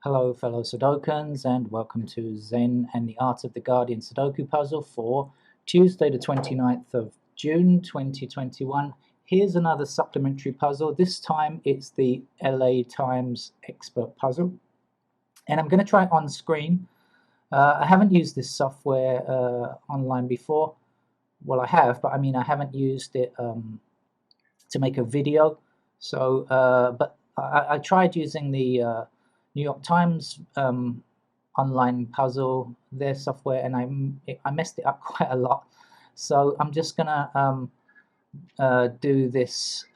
Hello fellow Sudokans and welcome to Zen and the Art of the Guardian Sudoku puzzle for Tuesday the 29th of June 2021. Here's another supplementary puzzle. This time it's the LA Times Expert puzzle and I'm going to try it on screen. I haven't used this software online before. Well, I have, but I haven't used it to make a video. So, but I tried using the New York Times online puzzle, their software, and I messed it up quite a lot. So I'm just gonna do this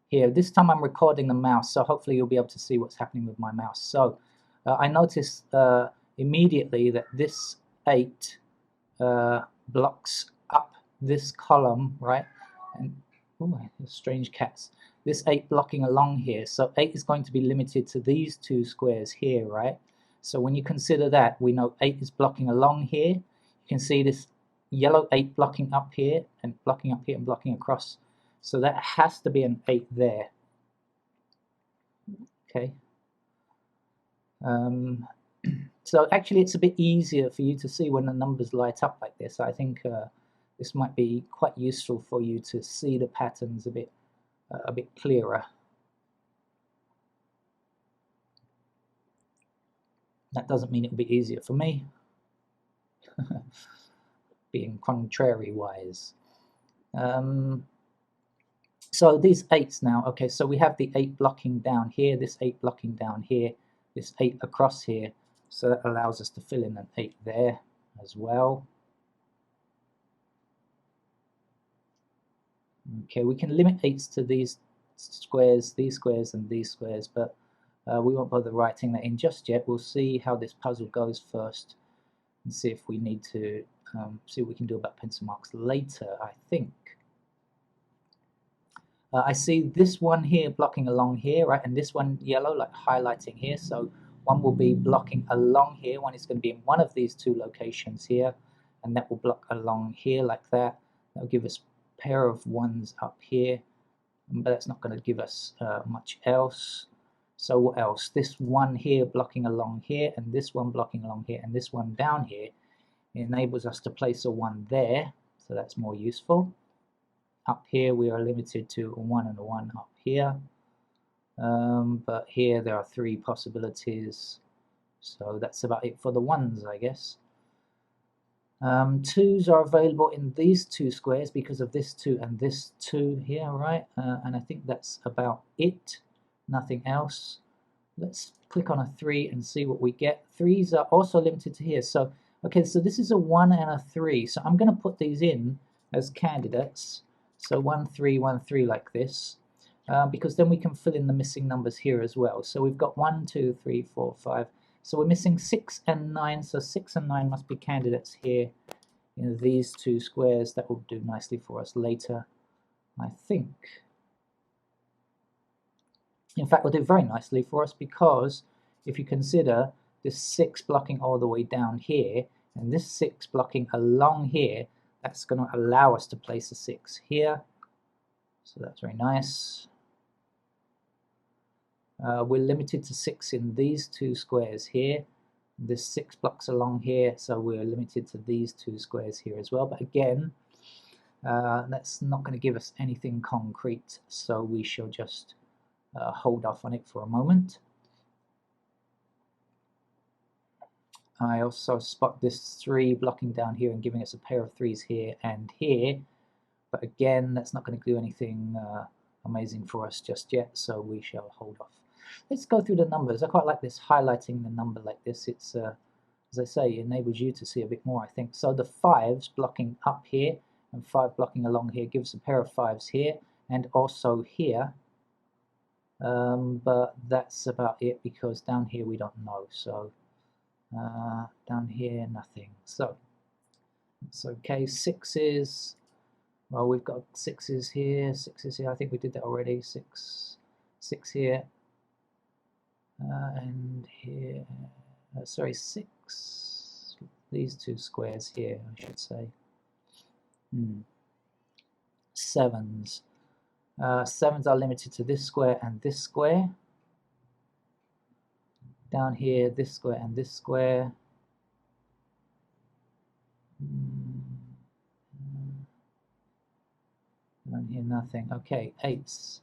here. This time I'm recording the mouse, so hopefully you'll be able to see what's happening with my mouse. So I noticed immediately that this 8 blocks up this column, right? And oh, strange cats. This 8 blocking along here, so 8 is going to be limited to these 2 squares here, right? So when you consider that, we know 8 is blocking along here. You can see this yellow 8 blocking up here and blocking up here and blocking across. So that has to be an 8 there. Okay. So actually it's a bit easier for you to see when the numbers light up like this. I think this might be quite useful for you to see the patterns a bit clearer. That doesn't mean it'll be easier for me, being contrary-wise. So these 8s now, okay, so we have the 8 blocking down here, this 8 blocking down here, this 8 across here, so that allows us to fill in an 8 there as well. Okay, we can limit 8s to these squares, and these squares, but we won't bother writing that in just yet. We'll see how this puzzle goes first and see if we need to see what we can do about pencil marks later, I think. I see this one here blocking along here, right, and this one yellow, like highlighting here, so one will be blocking along here, one is going to be in one of these 2 locations here, and that will block along here like that. That'll give us a pair of 1s up here, but that's not going to give us much else. So what else? This one here blocking along here, and this one blocking along here, and this one down here enables us to place a 1 there, so that's more useful. Up here we are limited to a 1 and a 1 up here, but here there are 3 possibilities, so that's about it for the 1s, I guess. 2s are available in these 2 squares because of this 2 and this 2 here, right? And I think that's about it, nothing else. Let's click on a 3 and see what we get. 3s are also limited to here, so okay, so this is a 1 and a 3, so I'm going to put these in as candidates. So 1, 3, 1, 3 like this, because then we can fill in the missing numbers here as well. So we've got 1, 2, 3, 4, 5. So we're missing 6 and 9, so 6 and 9 must be candidates here in these 2 squares. That will do nicely for us later, I think. In fact, will do very nicely for us because if you consider this 6 blocking all the way down here and this 6 blocking along here, that's going to allow us to place a 6 here, so that's very nice. We're limited to 6 in these 2 squares here. This 6 blocks along here, so we're limited to these 2 squares here as well. But again, that's not going to give us anything concrete, so we shall just hold off on it for a moment. I also spot this 3 blocking down here and giving us a pair of 3s here and here, but again that's not going to do anything amazing for us just yet, so we shall hold off. Let's go through the numbers. I quite like this highlighting the number like this. It's as I say, it enables you to see a bit more, I think. So the 5s blocking up here and 5 blocking along here gives a pair of 5s here and also here, but that's about it because down here we don't know, so down here nothing. So it's okay. 6s, well, we've got 6s here, 6s here, I think we did that already. 6 here, and here, sorry, 6, these 2 squares here, I should say. 7s. 7s are limited to this square and this square. Down here, this square and this square. Down here, nothing. Okay, 8s.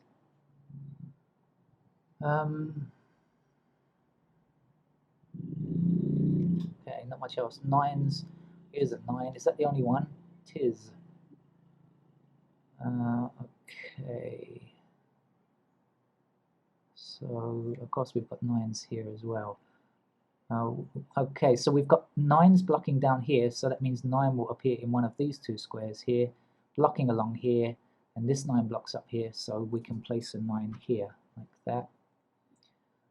Okay, not much else. 9s. Here's a 9. Is that the only one? Tis. Okay. So, of course, we've got 9s here as well. Okay, so we've got 9s blocking down here, so that means 9 will appear in one of these two squares here, blocking along here, and this 9 blocks up here, so we can place a 9 here, like that.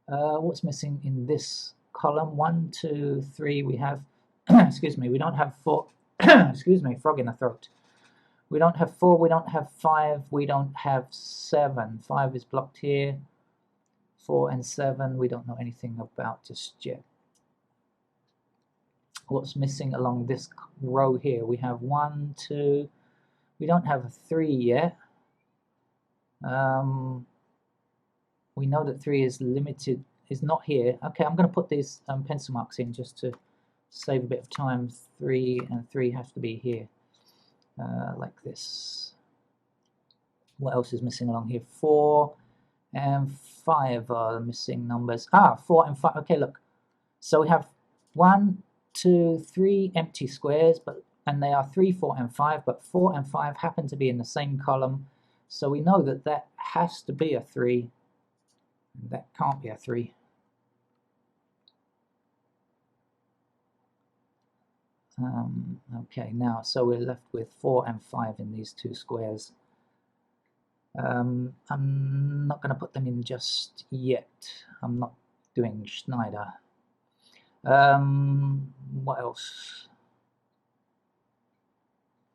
What's missing in this column? 1, 2, 3, we have, excuse me, we don't have 4, excuse me, frog in the throat. We don't have 4, we don't have 5, we don't have 7. 5 is blocked here. 4 and 7 we don't know anything about just yet. What's missing along this row here? We have 1, 2, we don't have a 3 yet. We know that 3 is limited, is not here. Okay, I'm going to put these pencil marks in just to save a bit of time. 3 and 3 have to be here, like this. What else is missing along here? 4 and 5 are the missing numbers. 4 and 5. Okay, look. So we have 1, 2, 3 empty squares, and they are 3, 4, and 5, but 4 and 5 happen to be in the same column, so we know that that has to be a 3. That can't be a 3. Okay, now, so we're left with 4 and 5 in these two squares. I'm not going to put them in just yet. I'm not doing Schneider. What else?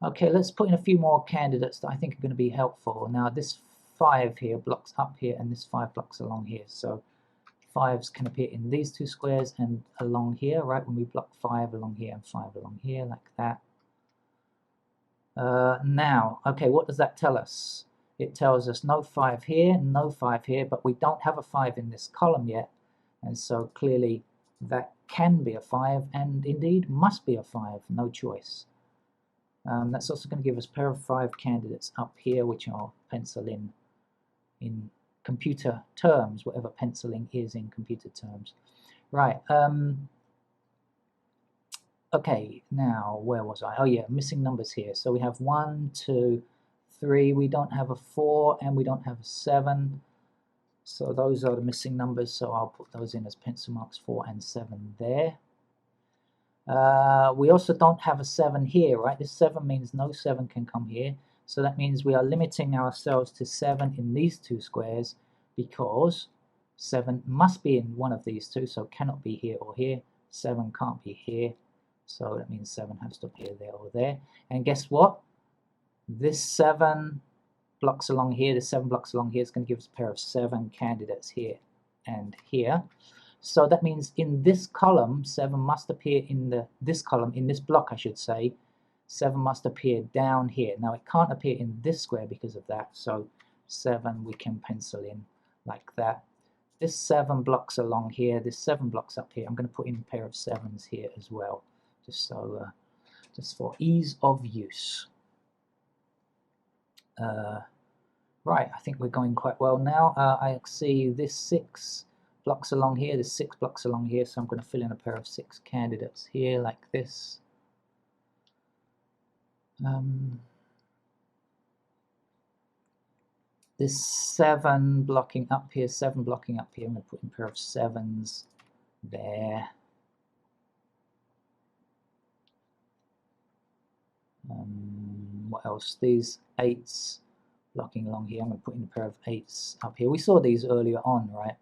Okay, let's put in a few more candidates that I think are going to be helpful. Now, this 5 here blocks up here, and this 5 blocks along here. So 5s can appear in these two squares and along here, right? When we block 5 along here and 5 along here, like that. Now, okay, what does that tell us? It tells us no 5 here, no 5 here, but we don't have a 5 in this column yet, and so clearly that can be a 5, and indeed must be a 5, no choice. That's also going to give us a pair of 5 candidates up here, which I'll pencil in computer terms, whatever penciling is in computer terms. Right, okay, now where was I? Oh yeah, missing numbers here. So we have 1, 2, 3, we don't have a 4, and we don't have a 7. So those are the missing numbers, so I'll put those in as pencil marks, 4 and 7 there. We also don't have a 7 here, right? This 7 means no 7 can come here. So that means we are limiting ourselves to 7 in these two squares, because 7 must be in one of these two, so cannot be here or here. 7 can't be here, so that means 7 has to appear there or there. And guess what? This 7 blocks along here, this 7 blocks along here is going to give us a pair of 7 candidates here and here. So that means in this column, 7 must appear in this column, in this block I should say, 7 must appear down here. Now it can't appear in this square because of that, so 7 we can pencil in like that. This 7 blocks along here, this 7 blocks up here. I'm going to put in a pair of 7s here as well, just so, just for ease of use. Right, I think we're going quite well now. I see this 6 blocks along here, this 6 blocks along here, so I'm going to fill in a pair of 6 candidates here like this. This 7 blocking up here, 7 blocking up here, I'm going to put in a pair of 7s there. What else? These 8s blocking along here, I'm going to put in a pair of 8s up here. We saw these earlier on, right?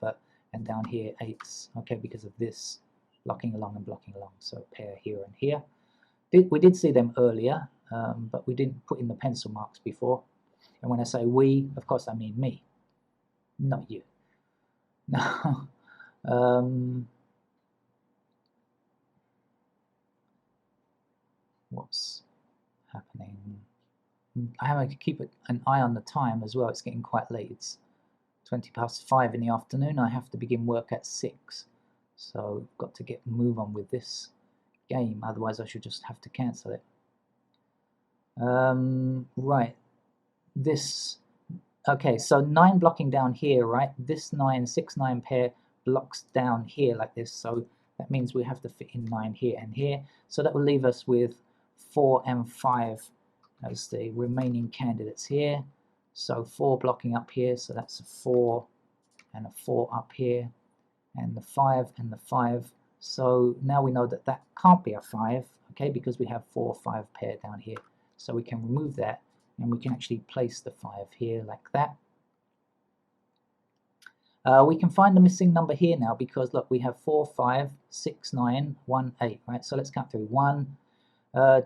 And down here 8s, okay, because of this blocking along and blocking along, so a pair here and here. We did see them earlier, but we didn't put in the pencil marks before. And when I say we, of course I mean me, not you. No. What's happening? I have to keep an eye on the time as well. It's getting quite late. It's 5:20 in the afternoon. I have to begin work at 6. So we've got to move on with this game, otherwise I should just have to cancel it. Right, this, okay, so 9 blocking down here, right? This 9, 6, 9 pair blocks down here like this, so that means we have to fit in 9 here and here. So that will leave us with 4 and 5 as the remaining candidates here. So 4 blocking up here, so that's a 4 and a 4 up here, and the 5 and the 5. So now we know that that can't be a 5, okay, because we have 4, 5 pair down here. So we can remove that, and we can actually place the 5 here like that. We can find the missing number here now, because look, we have 4, 5, 6, 9, 1, 8, right? So let's count through. 1.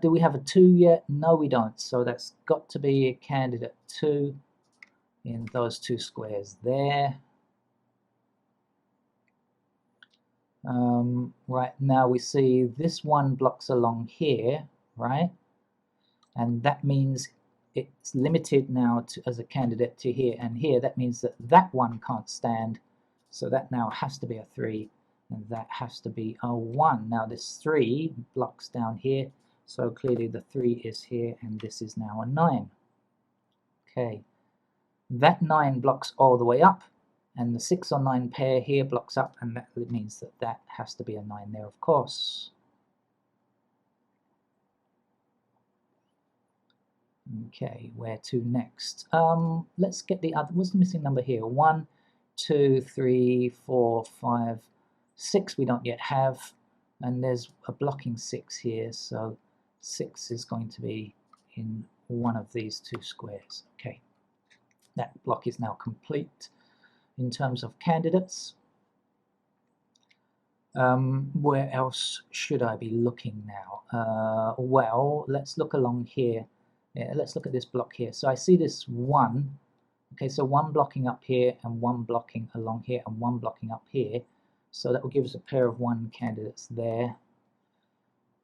Do we have a 2 yet? No, we don't. So that's got to be a candidate 2 in those 2 squares there. Right, now we see this one blocks along here, right? And that means it's limited now to, as a candidate to here and here. That means that that one can't stand, so that now has to be a 3, and that has to be a 1. Now this 3 blocks down here, so clearly the 3 is here, and this is now a 9. Okay, that 9 blocks all the way up, and the 6 or 9 pair here blocks up, and that means that that has to be a 9 there, of course. Okay, where to next? Let's get the other. What's the missing number here? 1, 2, 3, 4, 5, 6 we don't yet have, and there's a blocking 6 here, so 6 is going to be in one of these 2 squares. Okay, that block is now complete in terms of candidates. Where else should I be looking now? Well, let's look along here. Yeah, let's look at this block here. So I see this 1. Okay, so 1 blocking up here, and 1 blocking along here, and 1 blocking up here. So that will give us a pair of 1 candidates there.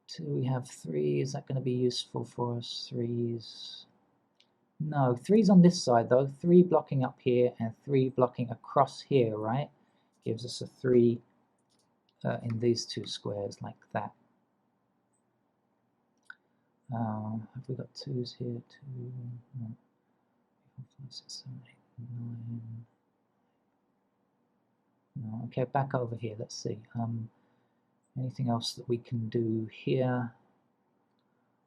2, we have 3. Is that going to be useful for us? 3s. No, 3's on this side though. 3 blocking up here, and 3 blocking across here, right? Gives us a 3 in these 2 squares like that. Have we got 2's here? 2, no. 4, 5, 6, 7, 8, 9. No, okay, back over here. Let's see. Anything else that we can do here?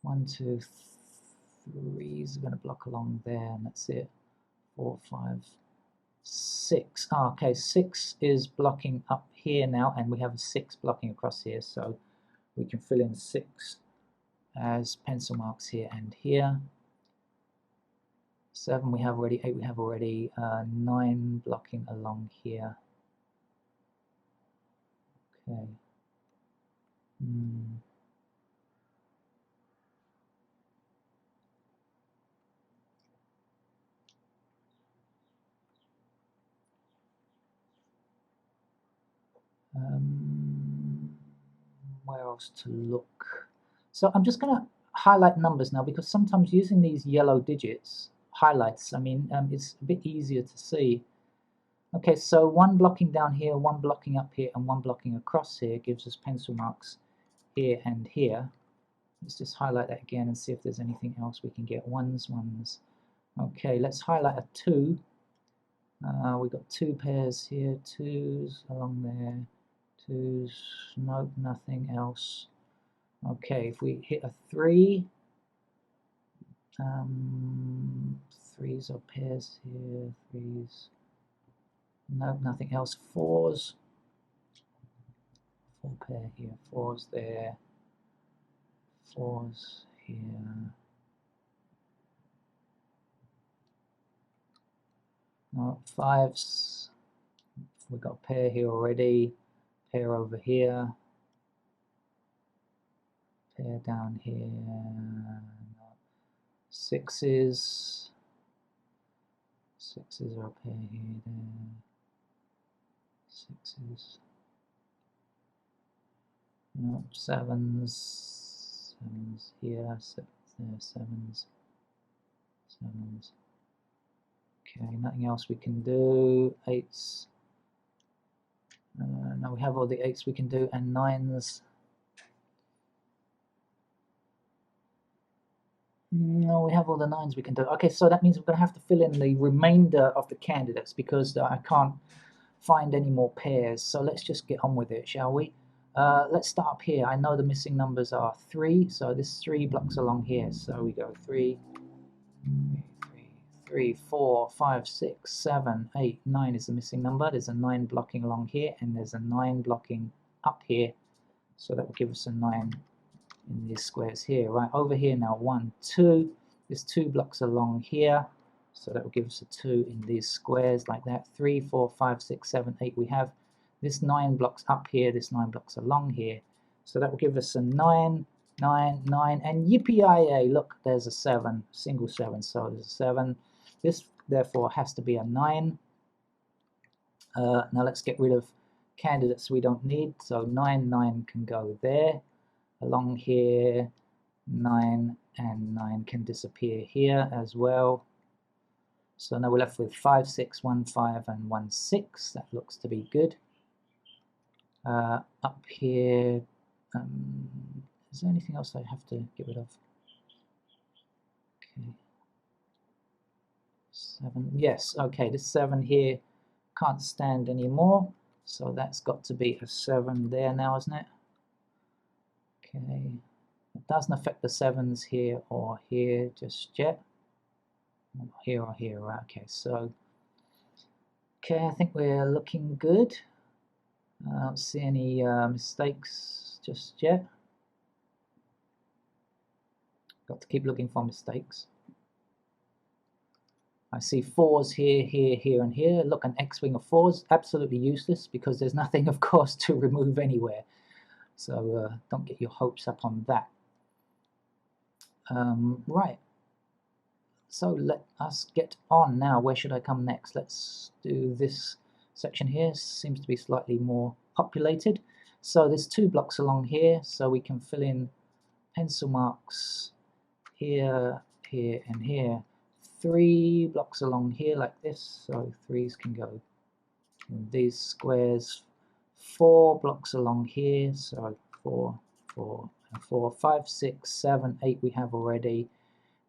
1, 2, 3's going to block along there, and that's it. 4, 5, 6. Oh, okay, 6 is blocking up here now, and we have a 6 blocking across here, so we can fill in 6 as pencil marks here and here. 7 we have already, 8 we have already, 9 blocking along here. Okay. Where else to look? So I'm just going to highlight numbers now, because sometimes using these yellow digits, highlights, I mean, it's a bit easier to see. Okay, so 1 blocking down here, 1 blocking up here, and 1 blocking across here gives us pencil marks here and here. Let's just highlight that again and see if there's anything else we can get. 1's, 1's. Okay, let's highlight a 2. We've got 2 pairs here, 2's along there, 2's, nope, nothing else. Okay, if we hit a 3, 3's are pairs here, 3's, nope, nothing else. 4's, 4 pair here, 4's there, 4's here. No, 5's, we've got a pair here already, pair over here, pair down here, no. 6's, 6's are a pair here, there, 6's, no, 7's, 7's here, 7's there, 7's, 7's. Okay, nothing else we can do. 8's, Now we have all the 8s we can do, and 9s. No, we have all the 9s we can do. Okay, so that means we're going to have to fill in the remainder of the candidates because I can't find any more pairs. So let's just get on with it, shall we? Let's start up here. I know the missing numbers are 3, so this 3 blocks along here. So we go 3, 3, 4, 5, 6, 7, 8, 9 is the missing number. There's a 9 blocking along here, and there's a 9 blocking up here. So that will give us a 9 in these squares here. Right, over here now, 1, 2. There's 2 blocks along here. So that will give us a 2 in these squares like that. 3, 4, 5, 6, 7, 8. We have this 9 blocks up here, this 9 blocks along here. So that will give us a 9, 9, 9, and yippee-yi-yay, look, there's a 7, single 7, so there's a 7. This, therefore, has to be a 9. Now let's get rid of candidates we don't need. So 9, 9 can go there. Along here, 9 and 9 can disappear here as well. So now we're left with 5, 6, 1, 5, and 1, 6. That looks to be good. Up here, is there anything else I have to get rid of? Okay. 7, yes, okay, this 7 here can't stand anymore. So that's got to be a 7 there now, isn't it? Okay, it doesn't affect the 7s here or here just yet. Here or here, right? Okay, so okay, I think we're looking good. I don't see any mistakes just yet. Got to keep looking for mistakes. I see 4s here, here, here, and here. Look, an X-wing of 4s, absolutely useless because there's nothing, of course, to remove anywhere. So don't get your hopes up on that. Right. So let us get on now. Where should I come next? Let's do this section here. Seems to be slightly more populated. So there's 2 blocks along here, so we can fill in pencil marks here, here, and here. 3 blocks along here like this, so 3s can go in these squares. 4 blocks along here, so 4, 4, and 4. 5, 6, 7, 8 we have already.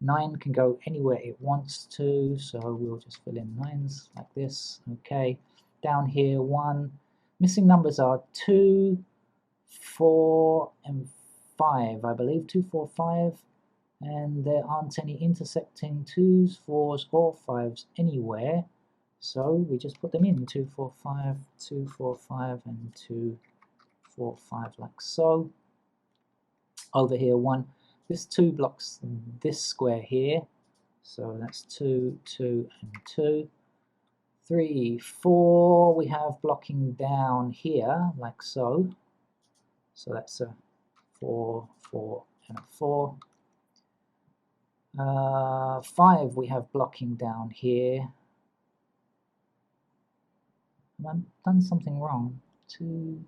9 can go anywhere it wants to, so we'll just fill in 9s like this. Okay, down here 1. Missing numbers are 2, 4, and 5, I believe. 2, 4, 5. And there aren't any intersecting 2s, 4s, or 5s anywhere. So we just put them in 2, 4, 5, 2, 4, 5, and 2, 4, 5, like so. Over here 1. This 2 blocks this square here. So that's 2, 2, and 2. 3, 4 we have blocking down here like so. So that's a 4, 4, and a 4. 5 we have blocking down here. I've done something wrong. 2,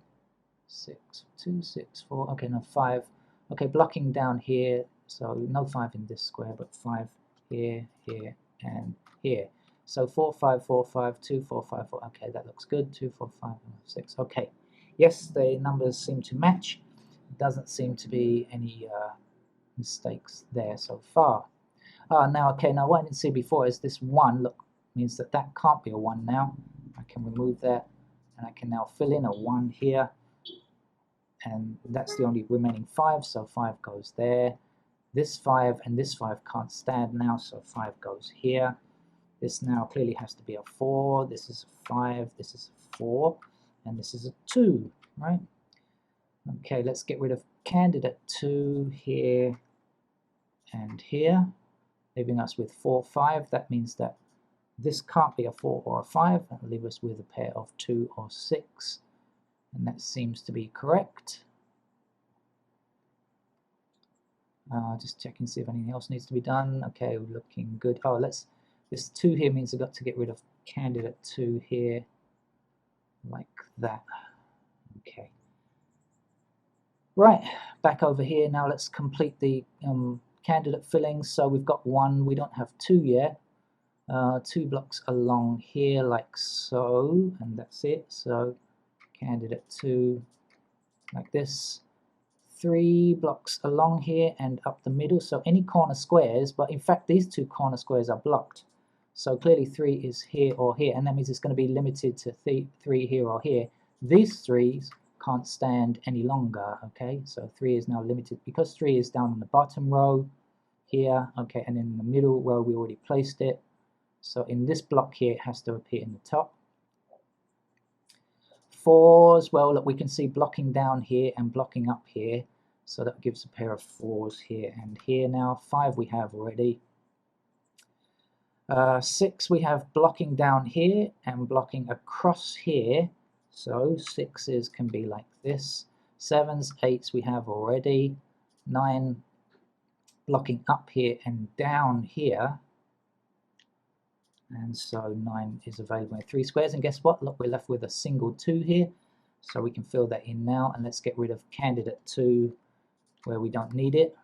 6, 2, 6, 4. Okay, no, 5. Okay, blocking down here. So no 5 in this square, but 5 here, here, and here. So 4, 5, 4, 5, 2, 4, 5, 4. Okay, that looks good. 2, 4, 5, 6. Okay. Yes, the numbers seem to match. Doesn't seem to be any mistakes there so far. Now, okay, now what I didn't see before is this 1, look, means that that can't be a 1 now. I can remove that, and I can now fill in a 1 here, and that's the only remaining 5, so 5 goes there. This 5 and this 5 can't stand now, so 5 goes here. This now clearly has to be a 4, this is a 5, this is a 4, and this is a 2, right? Okay, let's get rid of candidate 2 here and here, leaving us with 4, 5. That means that this can't be a 4 or a 5. That'll leave us with a pair of 2 or 6, and that seems to be correct. Just checking to see if anything else needs to be done. Okay, we're looking good. Oh, this 2 here means I've got to get rid of candidate 2 here, like that. Okay. Right, back over here now. Let's complete the candidate fillings. So we've got 1. We don't have 2 yet. 2 blocks along here, like so, and that's it. So candidate 2 like this. 3 blocks along here and up the middle, so any corner squares, but in fact these 2 corner squares are blocked. So clearly 3 is here or here, and that means it's going to be limited to 3 here or here. These 3s can't stand any longer, okay? So 3 is now limited, because 3 is down in the bottom row here, okay, and in the middle row we already placed it. So in this block here, it has to appear in the top. 4s, well, look, we can see blocking down here and blocking up here. So that gives a pair of 4s here and here now. 5 we have already. 6 we have blocking down here and blocking across here. So 6s can be like this. 7s, 8s we have already. 9 blocking up here and down here. And so 9 is available in 3 squares. And guess what? Look, we're left with a single 2 here. So we can fill that in now. And let's get rid of candidate 2 where we don't need it.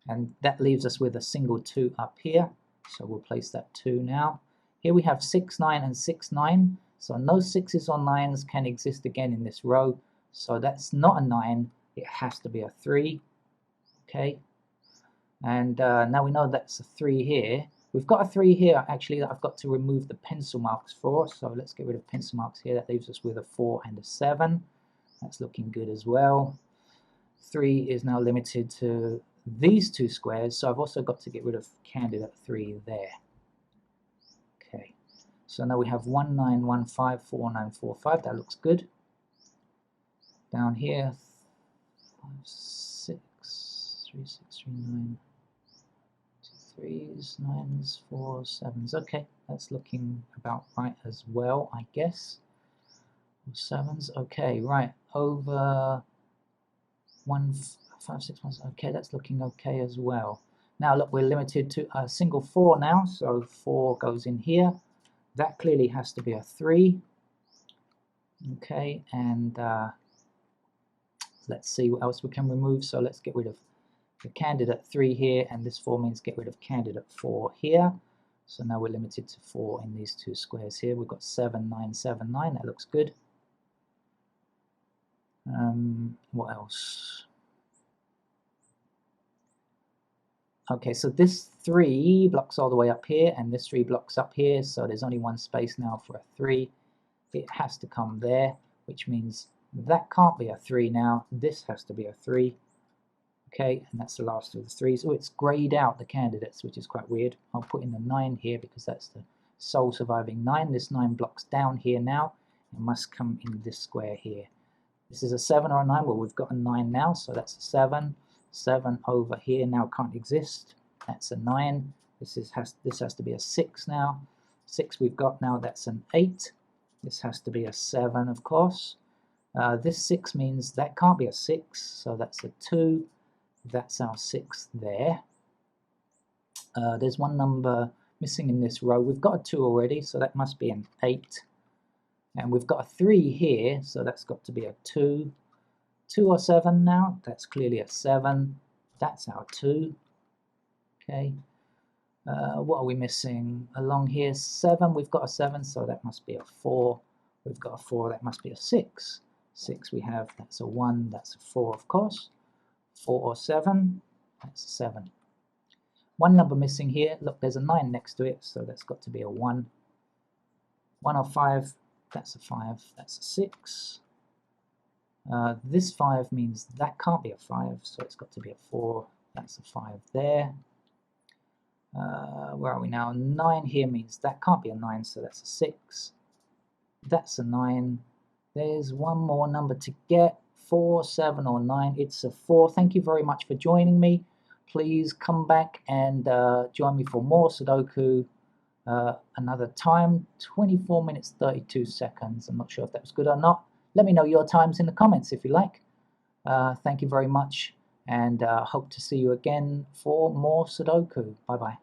And that leaves us with a single 2 up here. So we'll place that 2 now. Here we have 6, 9, and 6, 9. So no 6s or 9s can exist again in this row. So that's not a 9. It has to be a 3. Okay. And now we know that's a 3 here. We've got a 3 here, actually, that I've got to remove the pencil marks for. So let's get rid of pencil marks here. That leaves us with a 4 and a 7. That's looking good as well. 3 is now limited to these 2 squares. So I've also got to get rid of candidate 3 there. Okay. So now we have 1, 9, 1, 5, 4, 9, 4, 5. That looks good. Down here, 5, 6, 3, 6, 3, 9. 3s, 9s, 4s, 7s. Okay, that's looking about right as well, I guess. 7s. Okay, right. Over 1, 5, 6, 1. Okay, that's looking okay as well. Now look, we're limited to a single 4 now, so 4 goes in here. That clearly has to be a 3. Okay, and let's see what else we can remove. So let's get rid of the candidate 3 here, and this 4 means get rid of candidate 4 here. So now we're limited to 4 in these 2 squares here. We've got 7, 9, 7, 9. That looks good. What else? Okay, so this 3 blocks all the way up here, and this 3 blocks up here, so there's only one space now for a 3. It has to come there, which means that can't be a 3 now. This has to be a 3. Okay, and that's the last of the 3s. Oh, it's grayed out the candidates, which is quite weird. I'll put in the 9 here because that's the sole surviving 9. This 9 blocks down here now. It must come in this square here. This is a 7 or a 9. Well, we've got a 9 now, so that's a 7. 7 over here now can't exist. That's a 9. This has to be a 6 now. 6 we've got now, that's an 8. This has to be a 7, of course. This 6 means that can't be a 6, so that's a 2. That's our 6 there. There's one number missing in this row. We've got a 2 already, so that must be an 8. And we've got a 3 here, so that's got to be a 2. 2 or 7 now, that's clearly a 7. That's our 2. Okay. What are we missing? Along here, 7, we've got a 7, so that must be a 4. We've got a 4, that must be a 6. 6 we have, that's a 1, that's a 4, of course. 4 or 7, that's a 7. One number missing here, look, there's a 9 next to it, so that's got to be a 1. 1 or 5, that's a 5, that's a 6. This 5 means that can't be a 5, so it's got to be a 4, that's a 5 there. Where are we now? 9 here means that can't be a 9, so that's a 6. That's a 9. There's one more number to get. 4, 7, or 9. It's a 4. Thank you very much for joining me. Please come back and join me for more Sudoku another time. 24 minutes 32 seconds. I'm not sure if that was good or not. Let me know your times in the comments if you like. Thank you very much, and hope to see you again for more Sudoku. Bye bye.